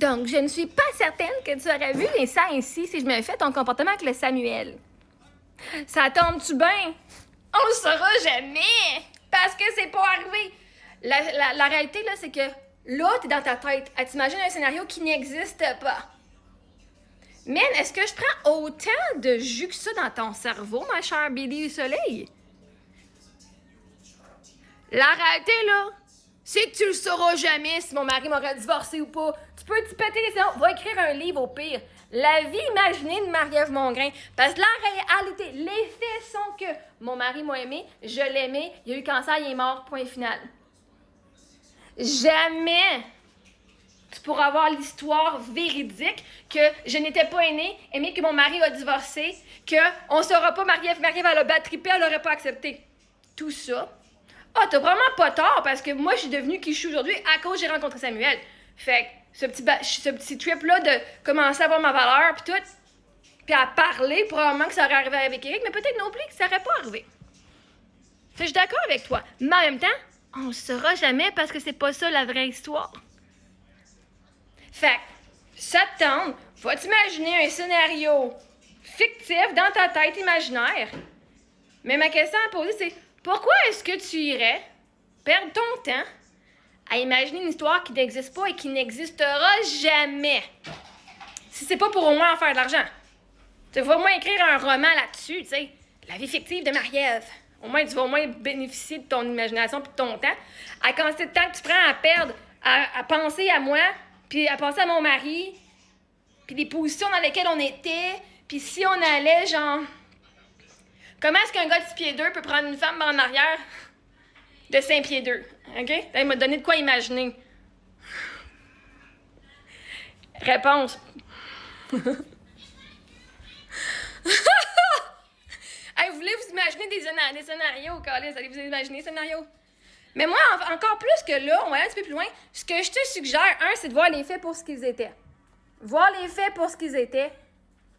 Donc, je ne suis pas certaine que tu aurais vu les ça ainsi si je me fais ton comportement avec le Samuel. Ça tombe-tu bien? On le saura jamais! Parce que c'est pas arrivé! La réalité, là, c'est que là, t'es dans ta tête. Elle t'imagine un scénario qui n'existe pas. Mais est-ce que je prends autant de jus que ça dans ton cerveau, ma chère Billy du Soleil? La réalité, là, c'est que tu le sauras jamais si mon mari m'aurait divorcé ou pas. Tu peux t'y péter les séances. Va écrire un livre au pire. La vie imaginée de Marie-Ève Mongrain. Parce que la réalité, les faits sont que mon mari m'a aimé, je l'aimais, il a eu cancer, il est mort, point final. Jamais tu pourras avoir l'histoire véridique que je n'étais pas aimée, que mon mari a divorcé, qu'on ne saura pas Marie-Ève, elle a battrippé, elle n'aurait pas accepté. Tout ça. Ah, t'as vraiment pas tort, parce que moi, je suis devenue qui je suis aujourd'hui à cause que j'ai rencontré Samuel. Fait que ce petit trip-là de commencer à avoir ma valeur, puis tout, puis à parler, probablement que ça aurait arrivé avec Eric, mais peut-être non plus que ça aurait pas arrivé. Fait que je suis d'accord avec toi. Mais en même temps, on le saura jamais parce que c'est pas ça la vraie histoire. Fait que, ça te tente, va t'imaginer un scénario fictif dans ta tête imaginaire. Mais ma question à poser, c'est pourquoi est-ce que tu irais perdre ton temps à imaginer une histoire qui n'existe pas et qui n'existera jamais? Si c'est pas pour au moins en faire de l'argent. Tu vas au moins écrire un roman là-dessus, tu sais. La vie fictive de Marie-Ève. Au moins, tu vas au moins bénéficier de ton imagination et de ton temps. À quantité de temps que tu prends à perdre, à penser à moi, puis à penser à mon mari, puis les positions dans lesquelles on était, puis si on allait, genre... Comment est-ce qu'un gars de 6 pieds 2 peut prendre une femme en arrière de 5 pieds 2? OK? Il m'a donné de quoi imaginer. Réponse. Hey, vous voulez vous imaginer des scénarios, Colin? Allez vous imaginer des scénarios? Mais moi, encore plus que là, on va aller un petit peu plus loin. Ce que je te suggère, c'est de voir les faits pour ce qu'ils étaient. Voir les faits pour ce qu'ils étaient.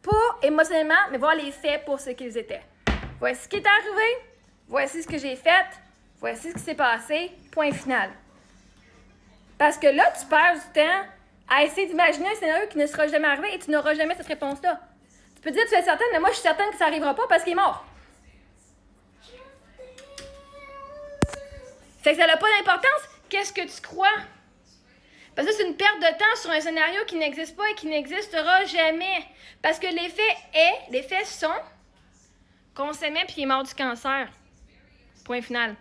Pas émotionnellement, mais voir les faits pour ce qu'ils étaient. Voici ce qui est arrivé, voici ce que j'ai fait, voici ce qui s'est passé, point final. Parce que là, tu perds du temps à essayer d'imaginer un scénario qui ne sera jamais arrivé et tu n'auras jamais cette réponse-là. Tu peux te dire, tu es certaine, mais moi, je suis certaine que ça n'arrivera pas parce qu'il est mort. Fait que ça n'a pas d'importance. Qu'est-ce que tu crois? Parce que c'est une perte de temps sur un scénario qui n'existe pas et qui n'existera jamais. Parce que les faits sont qu'on s'aimait puis il est mort du cancer. Point final.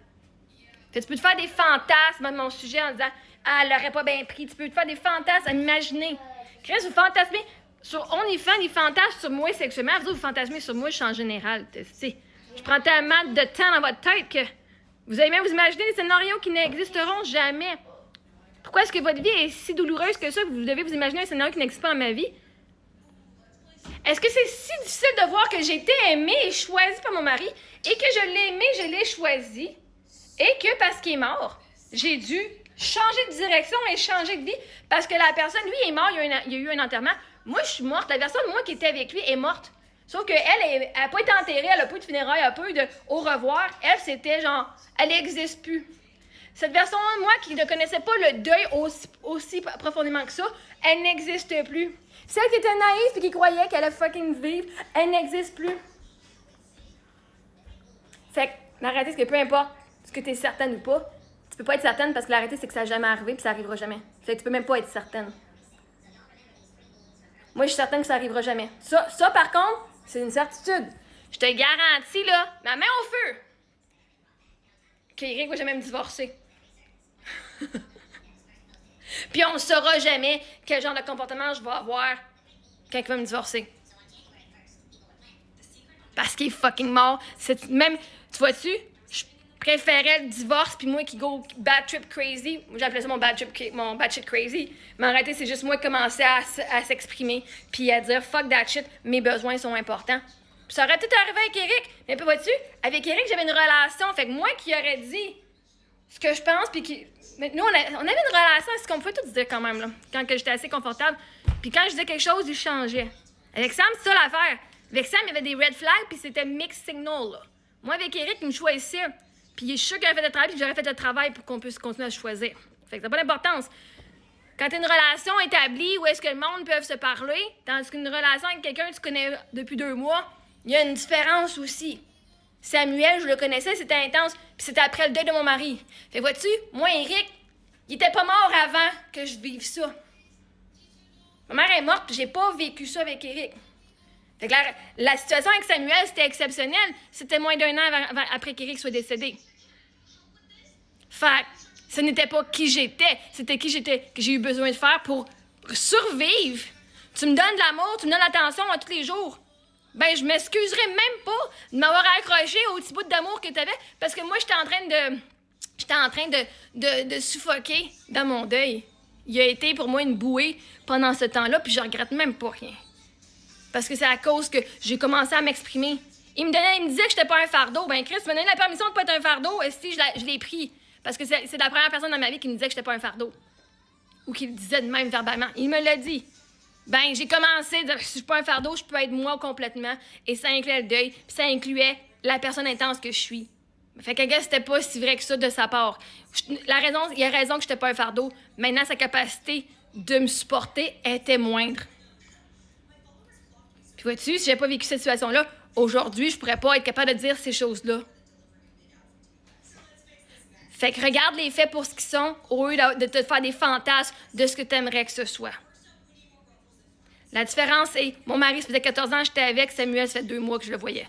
Fait que tu peux te faire des fantasmes de mon sujet en disant « Ah, elle l'aurait pas bien pris. » Tu peux te faire des fantasmes à m'imaginer. Chris, vous fantasmez sur OnlyFans, des fantasmes sur moi sexuellement. Vous fantasmez sur moi, je suis en général. Je prends tellement de temps dans votre tête que vous allez même vous imaginer des scénarios qui n'existeront jamais. Pourquoi est-ce que votre vie est si douloureuse que ça que vous devez vous imaginer un scénario qui n'existe pas dans ma vie? Est-ce que c'est si difficile de voir que j'ai été aimée et choisie par mon mari et que je l'ai aimé, je l'ai choisi et que parce qu'il est mort, j'ai dû changer de direction et changer de vie parce que la personne, lui, est mort, il y a eu un enterrement. Moi, je suis morte. La personne, moi, qui était avec lui, est morte. Sauf qu'elle n'a pas été enterrée, elle n'a pas eu de funérailles, elle n'a pas eu de au revoir. Elle, c'était genre, elle n'existe plus. Cette version-là de moi qui ne connaissait pas le deuil aussi profondément que ça, elle n'existe plus. Celle qui était naïve et qui croyait qu'elle allait fucking vivre, elle n'existe plus. Fait que la réalité, c'est que peu importe ce que tu es certaine ou pas, tu peux pas être certaine parce que la réalité, c'est que ça n'a jamais arrivé et ça n'arrivera jamais. Fait que tu peux même pas être certaine. Moi, je suis certaine que ça n'arrivera jamais. Ça, par contre, c'est une certitude. Je te garantis, là, ma main au feu, qu'Éric va jamais me divorcer. Puis on ne saura jamais quel genre de comportement je vais avoir quand il va me divorcer. Parce qu'il est fucking mort. Même, tu vois-tu, je préférais le divorce puis moi qui go bad trip crazy. Moi, j'appelais ça mon bad shit crazy. Mais en réalité, c'est juste moi qui commençais à s'exprimer puis à dire fuck that shit, mes besoins sont importants. Puis ça aurait tout arrivé avec Eric. Mais vois-tu, avec Eric, j'avais une relation. Fait que moi qui aurais dit ce que je pense puis qui... Mais nous, on avait une relation, c'est ce qu'on pouvait tout dire quand même, là, quand j'étais assez confortable. Puis quand je disais quelque chose, il changeait. Avec Sam, c'est ça l'affaire. Avec Sam, il y avait des red flags, puis c'était mixed signal, là. Moi, avec Eric, il me choisissait. Puis il est sûr qu'il aurait fait le travail, puis j'aurais fait le travail pour qu'on puisse continuer à choisir. Fait que ça n'a pas d'importance. Quand tu as une relation établie où est-ce que le monde peut se parler, tandis qu'une relation avec quelqu'un que tu connais depuis 2 mois, il y a une différence aussi. Samuel, je le connaissais, c'était intense, puis c'était après le deuil de mon mari. Fait vois-tu, moi, Eric, il était pas mort avant que je vive ça. Ma mère est morte, puis j'ai pas vécu ça avec Eric. Fait que la situation avec Samuel, c'était exceptionnel. C'était moins d'1 an après qu'Éric soit décédé. Fait que ce n'était pas qui j'étais, c'était qui j'étais que j'ai eu besoin de faire pour survivre. Tu me donnes de l'amour, tu me donnes l'attention à tous les jours. Ben, je m'excuserais même pas de m'avoir accroché au petit bout d'amour que tu avais parce que moi, j'étais en train de suffoquer dans mon deuil. Il a été pour moi une bouée pendant ce temps-là, puis je regrette même pas rien. Parce que c'est à cause que j'ai commencé à m'exprimer. Il me disait que j'étais pas un fardeau. Ben, Chris, me donnait la permission de pas être un fardeau, et si je l'ai pris. Parce que c'est la première personne dans ma vie qui me disait que j'étais pas un fardeau. Ou qui le disait de même verbalement. Il me l'a dit. Ben, j'ai commencé à dire que si je suis pas un fardeau, je peux être moi complètement. Et ça incluait le deuil, puis ça incluait la personne intense que je suis. Fait que, gars, c'était pas si vrai que ça de sa part. Il a raison que j'étais pas un fardeau. Maintenant, sa capacité de me supporter était moindre. Puis vois-tu, si j'avais pas vécu cette situation-là, aujourd'hui, je pourrais pas être capable de dire ces choses-là. Fait que regarde les faits pour ce qu'ils sont, au lieu de te faire des fantasmes de ce que tu aimerais que ce soit. La différence est, mon mari, ça faisait 14 ans que j'étais avec, Samuel, ça fait 2 mois que je le voyais.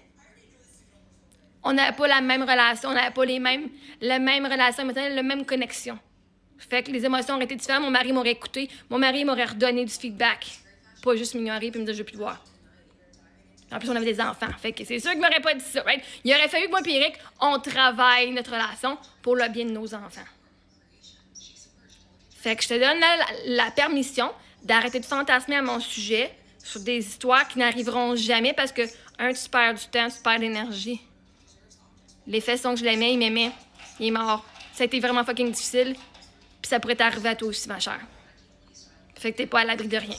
On n'avait pas la même relation, on n'avait pas la même relation émotionnelle, la même connexion. Fait que les émotions auraient été différentes, mon mari m'aurait écouté, mon mari m'aurait redonné du feedback. Pas juste m'ignorer et me dire « je veux plus te voir ». En plus, on avait des enfants. Fait que c'est sûr qu'il m'aurait pas dit ça, right? Il aurait fallu que moi et Eric, on travaille notre relation pour le bien de nos enfants. Fait que je te donne la permission d'arrêter de fantasmer à mon sujet sur des histoires qui n'arriveront jamais parce que, tu perds du temps, tu perds de l'énergie. Les faits sont que je l'aimais, il m'aimait, il est mort. Ça a été vraiment fucking difficile, puis ça pourrait t'arriver à toi aussi, ma chère. Fait que t'es pas à l'abri de rien.